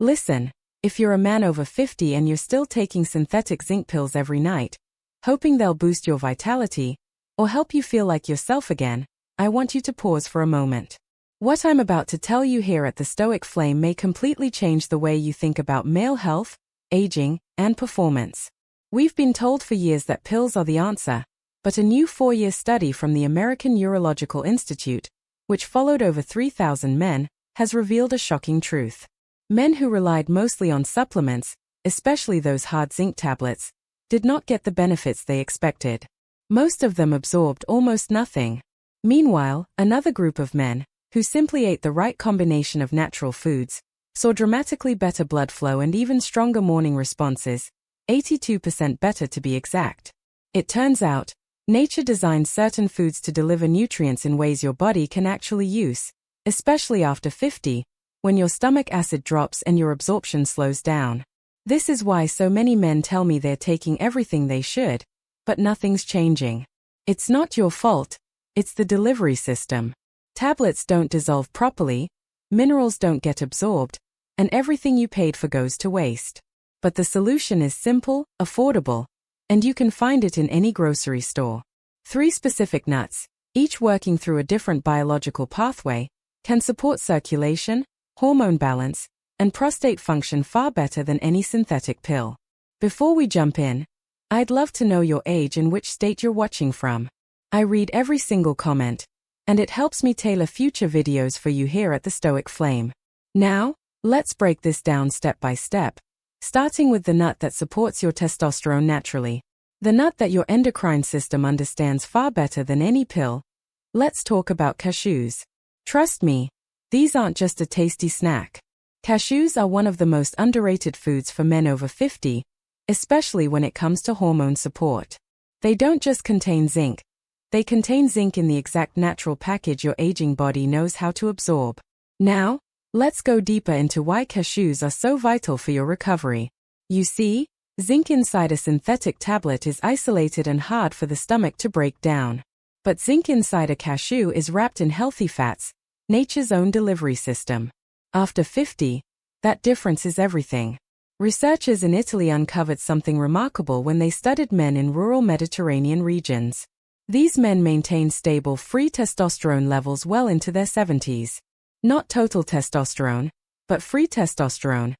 Listen, if you're a man over 50 and you're still taking synthetic zinc pills every night, hoping they'll boost your vitality or help you feel like yourself again, I want you to pause for a moment. What I'm about to tell you here at the Stoic Flame may completely change the way you think about male health, aging, and performance. We've been told for years that pills are the answer, but a new 4-year study from the American Urological Institute, which followed over 3,000 men, has revealed a shocking truth. Men who relied mostly on supplements, especially those hard zinc tablets, did not get the benefits they expected. Most of them absorbed almost nothing. Meanwhile, another group of men, who simply ate the right combination of natural foods, saw dramatically better blood flow and even stronger morning responses, 82% better to be exact. It turns out, nature designed certain foods to deliver nutrients in ways your body can actually use, especially after 50, when your stomach acid drops and your absorption slows down. This is why so many men tell me they're taking everything they should, but nothing's changing. It's not your fault, it's the delivery system. Tablets don't dissolve properly, minerals don't get absorbed, and everything you paid for goes to waste. But the solution is simple, affordable, and you can find it in any grocery store. 3 specific nuts, each working through a different biological pathway, can support circulation, hormone balance, and prostate function far better than any synthetic pill. Before we jump in, I'd love to know your age and which state you're watching from. I read every single comment, and it helps me tailor future videos for you here at the Stoic Flame. Now, let's break this down step by step, starting with the nut that supports your testosterone naturally. The nut that your endocrine system understands far better than any pill. Let's talk about cashews. Trust me, these aren't just a tasty snack. Cashews are one of the most underrated foods for men over 50, especially when it comes to hormone support. They don't just contain zinc. They contain zinc in the exact natural package your aging body knows how to absorb. Now, let's go deeper into why cashews are so vital for your recovery. You see, zinc inside a synthetic tablet is isolated and hard for the stomach to break down. But zinc inside a cashew is wrapped in healthy fats, nature's own delivery system. After 50, that difference is everything. Researchers in Italy uncovered something remarkable when they studied men in rural Mediterranean regions. These men maintained stable free testosterone levels well into their 70s. Not total testosterone, but free testosterone,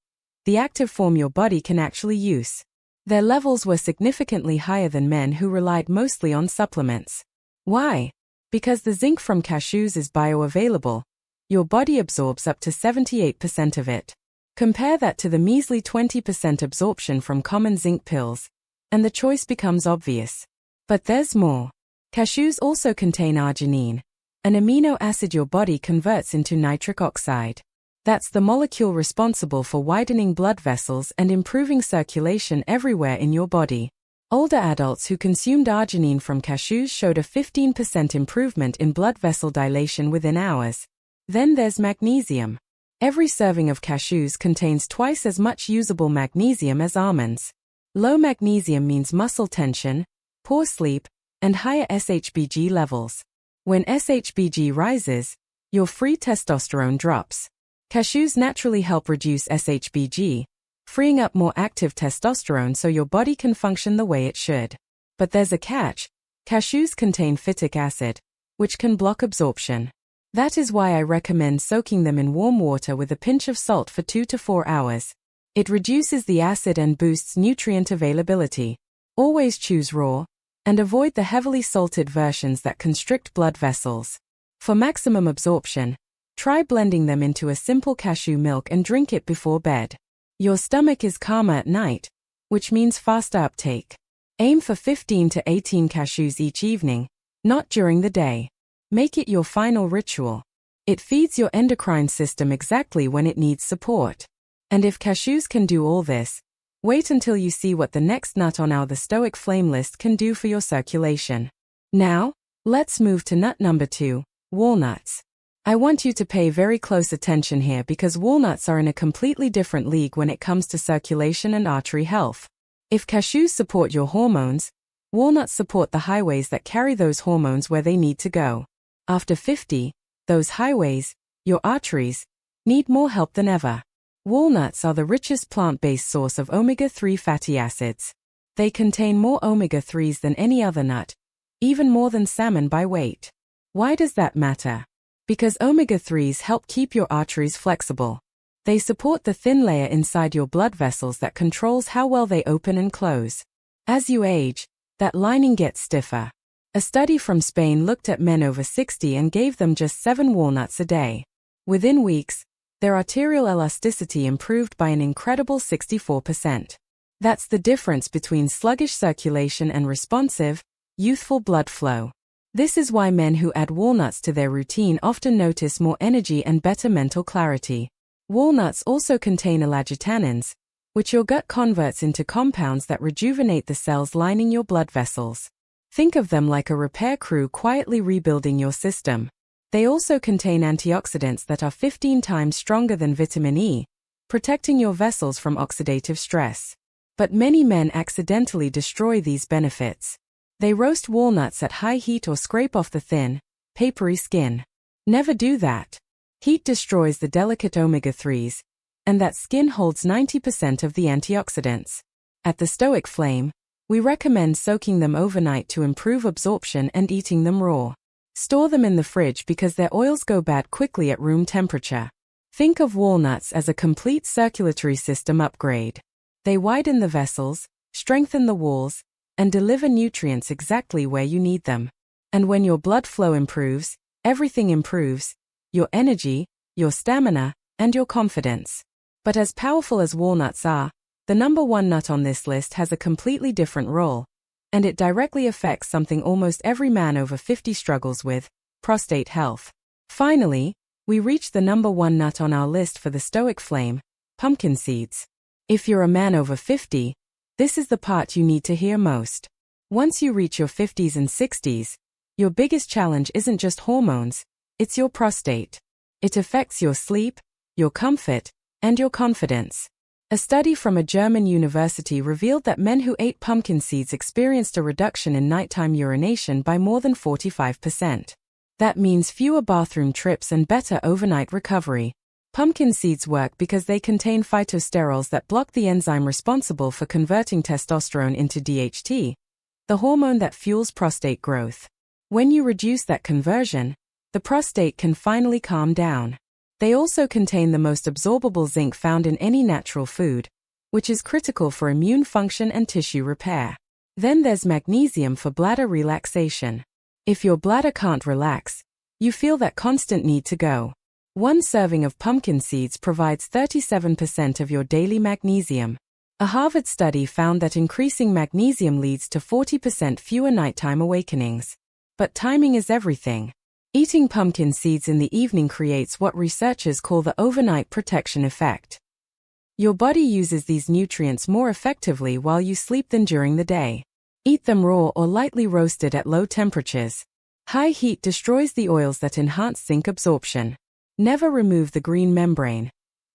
the active form your body can actually use. Their levels were significantly higher than men who relied mostly on supplements. Why? Because the zinc from cashews is bioavailable. Your body absorbs up to 78% of it. Compare that to the measly 20% absorption from common zinc pills, and the choice becomes obvious. But there's more. Cashews also contain arginine, an amino acid your body converts into nitric oxide. That's the molecule responsible for widening blood vessels and improving circulation everywhere in your body. Older adults who consumed arginine from cashews showed a 15% improvement in blood vessel dilation within hours. Then there's magnesium. Every serving of cashews contains twice as much usable magnesium as almonds. Low magnesium means muscle tension, poor sleep, and higher SHBG levels. When SHBG rises, your free testosterone drops. Cashews naturally help reduce SHBG, freeing up more active testosterone so your body can function the way it should. But there's a catch. Cashews contain phytic acid, which can block absorption. That is why I recommend soaking them in warm water with a pinch of salt for 2 to 4 hours. It reduces the acid and boosts nutrient availability. Always choose raw, and avoid the heavily salted versions that constrict blood vessels. For maximum absorption, try blending them into a simple cashew milk and drink it before bed. Your stomach is calmer at night, which means faster uptake. Aim for 15 to 18 cashews each evening, not during the day. Make it your final ritual. It feeds your endocrine system exactly when it needs support. And if cashews can do all this, wait until you see what the next nut on our The Stoic Flame list can do for your circulation. Now, let's move to nut number 2, walnuts. I want you to pay very close attention here because walnuts are in a completely different league when it comes to circulation and artery health. If cashews support your hormones, walnuts support the highways that carry those hormones where they need to go. After 50, those highways, your arteries, need more help than ever. Walnuts are the richest plant-based source of omega-3 fatty acids. They contain more omega-3s than any other nut, even more than salmon by weight. Why does that matter? Because omega-3s help keep your arteries flexible. They support the thin layer inside your blood vessels that controls how well they open and close. As you age, that lining gets stiffer. A study from Spain looked at men over 60 and gave them just 7 walnuts a day. Within weeks, their arterial elasticity improved by an incredible 64%. That's the difference between sluggish circulation and responsive, youthful blood flow. This is why men who add walnuts to their routine often notice more energy and better mental clarity. Walnuts also contain elagitannins, which your gut converts into compounds that rejuvenate the cells lining your blood vessels. Think of them like a repair crew quietly rebuilding your system. They also contain antioxidants that are 15 times stronger than vitamin E, protecting your vessels from oxidative stress. But many men accidentally destroy these benefits. They roast walnuts at high heat or scrape off the thin, papery skin. Never do that. Heat destroys the delicate omega-3s, and that skin holds 90% of the antioxidants. At the Stoic Flame, we recommend soaking them overnight to improve absorption and eating them raw. Store them in the fridge because their oils go bad quickly at room temperature. Think of walnuts as a complete circulatory system upgrade. They widen the vessels, strengthen the walls, and deliver nutrients exactly where you need them. And when your blood flow improves, everything improves: your energy, your stamina, and your confidence. But as powerful as walnuts are, the number one nut on this list has a completely different role. And it directly affects something almost every man over 50 struggles with: prostate health. Finally, we reach the number one nut on our list for the Stoic Flame: pumpkin seeds. If you're a man over 50, this is the part you need to hear most. Once you reach your 50s and 60s, your biggest challenge isn't just hormones, it's your prostate. It affects your sleep, your comfort, and your confidence. A study from a German university revealed that men who ate pumpkin seeds experienced a reduction in nighttime urination by more than 45%. That means fewer bathroom trips and better overnight recovery. Pumpkin seeds work because they contain phytosterols that block the enzyme responsible for converting testosterone into DHT, the hormone that fuels prostate growth. When you reduce that conversion, the prostate can finally calm down. They also contain the most absorbable zinc found in any natural food, which is critical for immune function and tissue repair. Then there's magnesium for bladder relaxation. If your bladder can't relax, you feel that constant need to go. One serving of pumpkin seeds provides 37% of your daily magnesium. A Harvard study found that increasing magnesium leads to 40% fewer nighttime awakenings. But timing is everything. Eating pumpkin seeds in the evening creates what researchers call the overnight protection effect. Your body uses these nutrients more effectively while you sleep than during the day. Eat them raw or lightly roasted at low temperatures. High heat destroys the oils that enhance zinc absorption. Never remove the green membrane.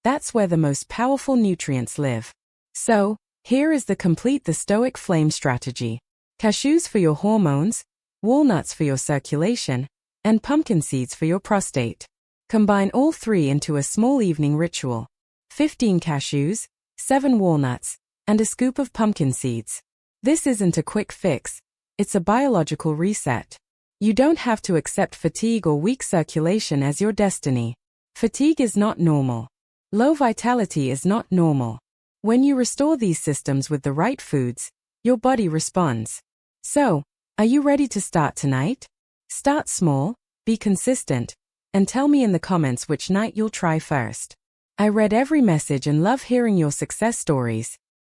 That's where the most powerful nutrients live. So, here is the Stoic Flame strategy. Cashews for your hormones, walnuts for your circulation, and pumpkin seeds for your prostate. Combine all three into a small evening ritual: 15 cashews, 7 walnuts, and a scoop of pumpkin seeds. This isn't a quick fix, it's a biological reset. You don't have to accept fatigue or weak circulation as your destiny. Fatigue is not normal. Low vitality is not normal. When you restore these systems with the right foods, your body responds. So, are you ready to start tonight? Start small, be consistent, and tell me in the comments which night you'll try first. I read every message and love hearing your success stories.